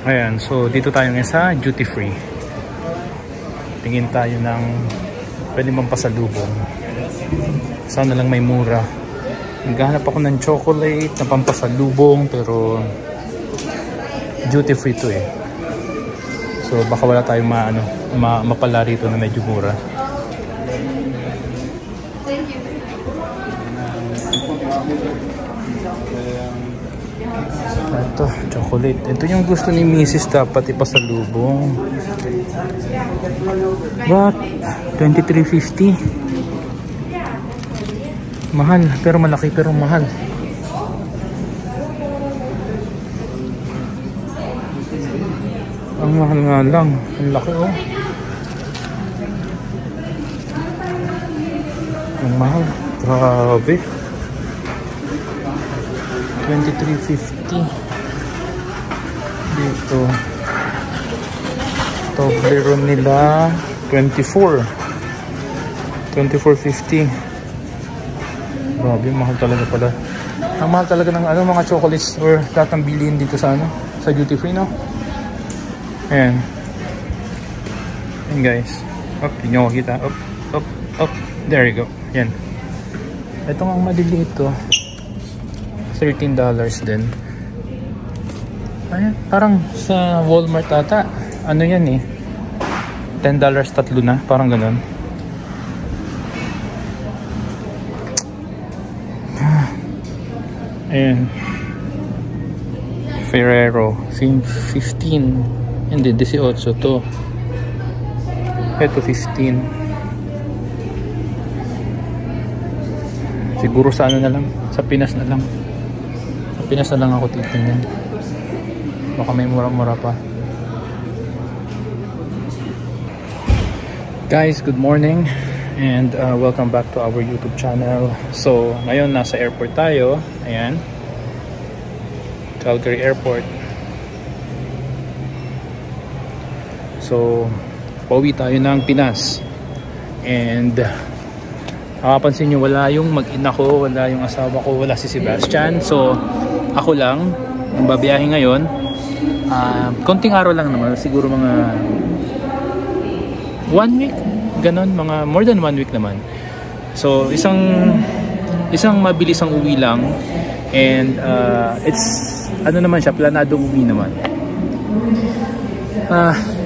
Ayan, so dito tayo ngayon sa duty free. Tingin tayo ng pwede bang pasalubong. Sana lang may mura. Naghahanap ako ng chocolate na pampasalubong pero duty free to eh. So baka wala tayong mapala rito na medyo mura. Ito, chocolate. Ito yung gusto ni Mrs. dapat ipasalubong. What? 23.50? Mahal, pero malaki, pero mahal. Ang mahal nga lang. Ang laki oh. Ang mahal. Grabe. 23.50 dito. Toblerone nila 24.50. Grabe, mahal talaga pala. Ang mahal talaga ng mga chocolates or lahat ng bilihin dito sa sa duty free, no? Ayan. Ayan guys. Up, hindi nyo makikita. Up. There you go. Ayan. Ito nga ang maliliit to. $13 din. Ayan, parang sa Walmart ata. Ano yan eh? $10 tatlo na. Parang ganun. Ayan. Ferrero. 15. Hindi, 18 to. Ito 15. Siguro sa na lang. Sa Pinas na lang. Sa Pinas na lang ako titingnan. Baka may mura-mura pa. Guys, good morning and welcome back to our YouTube channel. So, ngayon nasa airport tayo. Ayan. Calgary Airport. So, pauwi tayo ng Pinas. And makapansin nyo, wala yung mag-ina ko, wala yung asawa ko, wala si Sebastian. So, ako lang ang babiyahe ngayon. Konting araw lang naman, siguro mga 1 week, ganon, mga more than 1 week naman. So, isang mabilis ang uwi lang. And it's naman siya, planado uwi naman.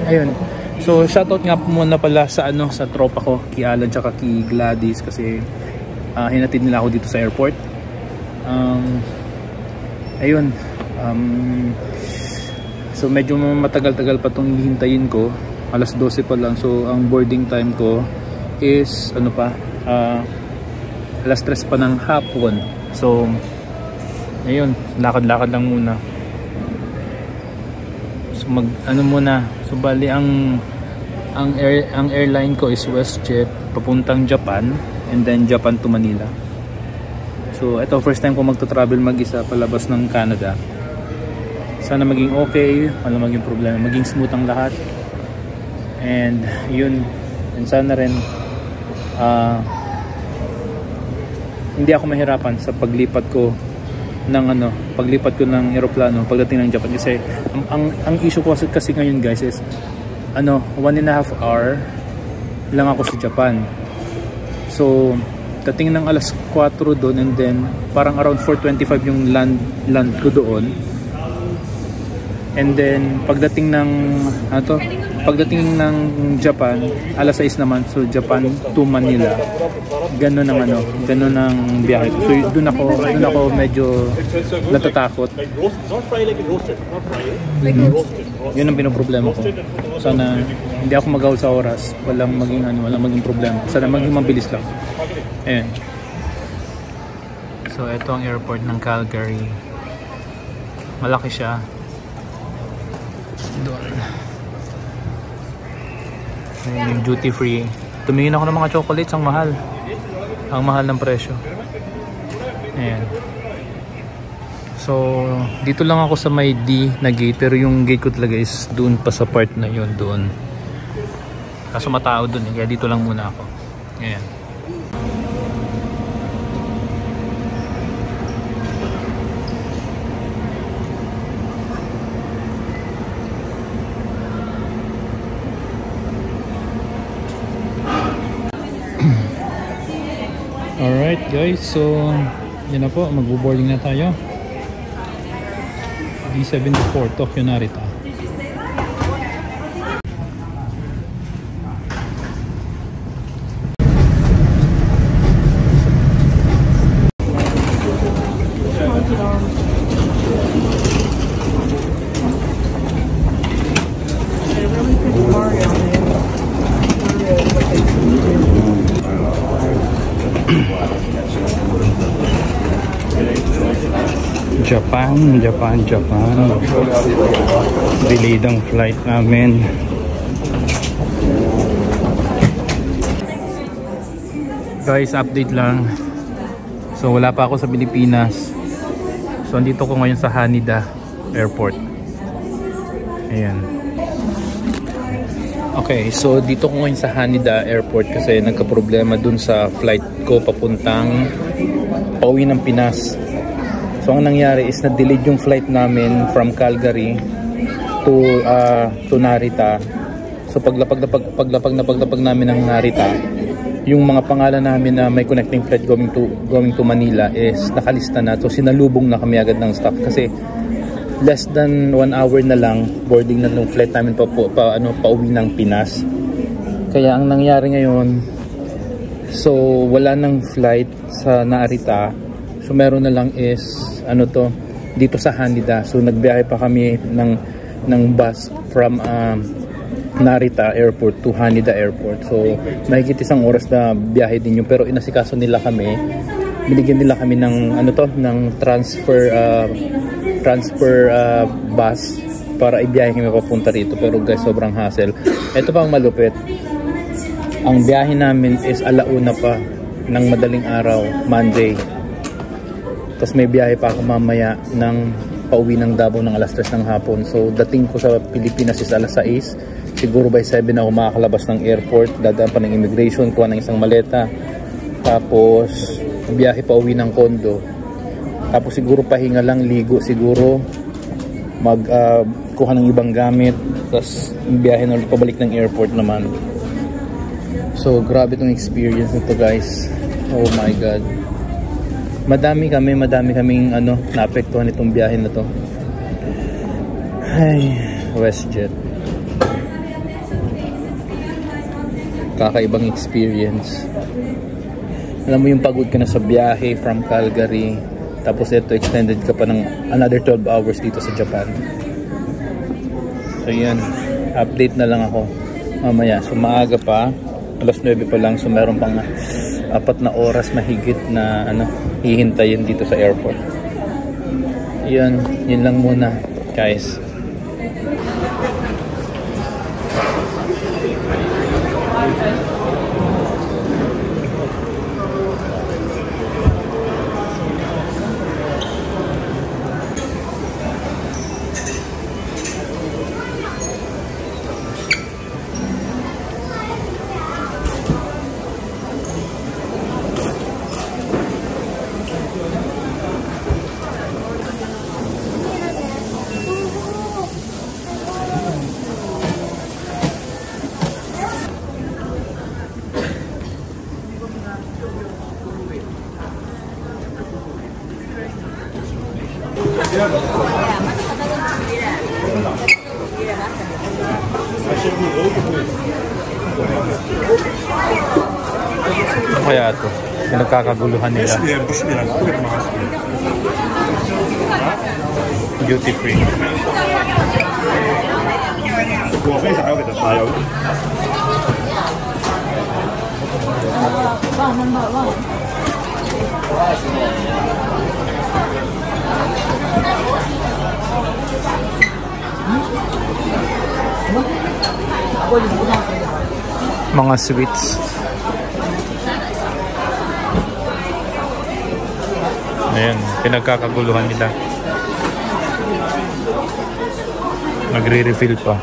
Ayun. So, shoutout nga muna pala sa sa tropa ko, kay Alan tsaka kay Gladys kasi hinatid nila ako dito sa airport. Ayun. So, medyo matagal-tagal pa itong hihintayin ko. Alas 12 pa lang. So, ang boarding time ko is alas 3 pa ng hapon. So, ayun, lakad-lakad lang muna. So muna. So bali ang airline ko is WestJet papuntang Japan and then Japan to Manila. So ito first time ko magto-travel mag-isa palabas ng Canada. Sana maging okay, wala maging problema, maging smooth ang lahat. And yun, and sana rin hindi ako mahirapan sa paglipat ko ng eroplano pagdating ng Japan kasi ang issue ko kasi ngayon guys is 1.5 hour lang ako sa Japan. So dating ng alas 4 doon and then parang around 4:25 yung land ko doon. And then pagdating ng Japan alas 6 naman, so Japan to Manila. Ganun ang biyahe. So doon ako medyo natatakot. Yun ang pinoproblema ko. Sana hindi ako mag-out sa oras, walang maging problema. Sana maging mabilis lang. Ayan. So ito ang airport ng Calgary. Malaki siya. Doon. Yung duty free. Tumingin ako ng mga chocolates, ang mahal ng presyo. Ayan. So dito lang ako sa may D na gate, pero yung gate ko talaga is doon pa sa part na yun doon. Kaso matao doon kaya dito lang muna ako. Ayan. Alright guys, so yun na po, magbo-boarding na tayo. D74 Tokyo Narita. Japan. Delayed ang flight namin. Guys, update lang. So wala pa ako sa Pilipinas. So andito ko ngayon sa Haneda Airport. Ayan. Okay, so dito ko ngayon sa Haneda Airport kasi nagka-problema dun sa flight ko papuntang pauwi ng Pinas. So ang nangyari is na-delayed yung flight namin from Calgary to Narita. So paglapag namin ng Narita, yung mga pangalan namin na may connecting flight going to Manila is nakalista na. So sinalubong na kami agad ng staff kasi less than 1 hour na lang boarding na ng flight namin pauwi ng Pinas. Kaya ang nangyari ngayon, so wala nang flight sa Narita. So meron na lang is dito sa Haneda. So nagbiyahe pa kami ng bus from Narita Airport to Haneda Airport. So mahigit isang oras na biyahe din yun, pero inasikaso nila kami. Binigyan nila kami ng ng transfer bus para ibiyahe kami papunta rito. Pero guys, sobrang hassle. Ito pa ang malupit. Ang biyahe namin is 1:00 pa ng madaling araw, Monday. Tapos may biyahe pa ako mamaya ng pauwi ng Davao ng 3:00 ng hapon. So dating ko sa Pilipinas is 6:00. Siguro by 7 ako makakalabas ng airport. Dadaan pa ng immigration, kuha ng isang maleta. Tapos biyahe pa uwi ng condo. Tapos siguro pahinga lang, ligo siguro. Kuha ng ibang gamit. Tapos biyahe na ulit pabalik ng airport naman. So grabe itong experience nito guys. Oh my God. Madami kaming naapektuhan itong biyahe na to. Ay, WestJet. Kakaibang experience. Alam mo yung pagod ka na sa biyahe from Calgary, tapos ito extended ka pa ng another 12 hours dito sa Japan. So yan, update na lang ako mamaya. So maaga pa, 9:00 pa lang, so meron pang 4 na oras mahigit na hihintayin dito sa airport. Yun lang muna guys. Kaya ito, pinagkakaguluhan nila. Duty free. Mga sweets. Ayan, pinagkakaguluhan nila. Nagre-refill pa.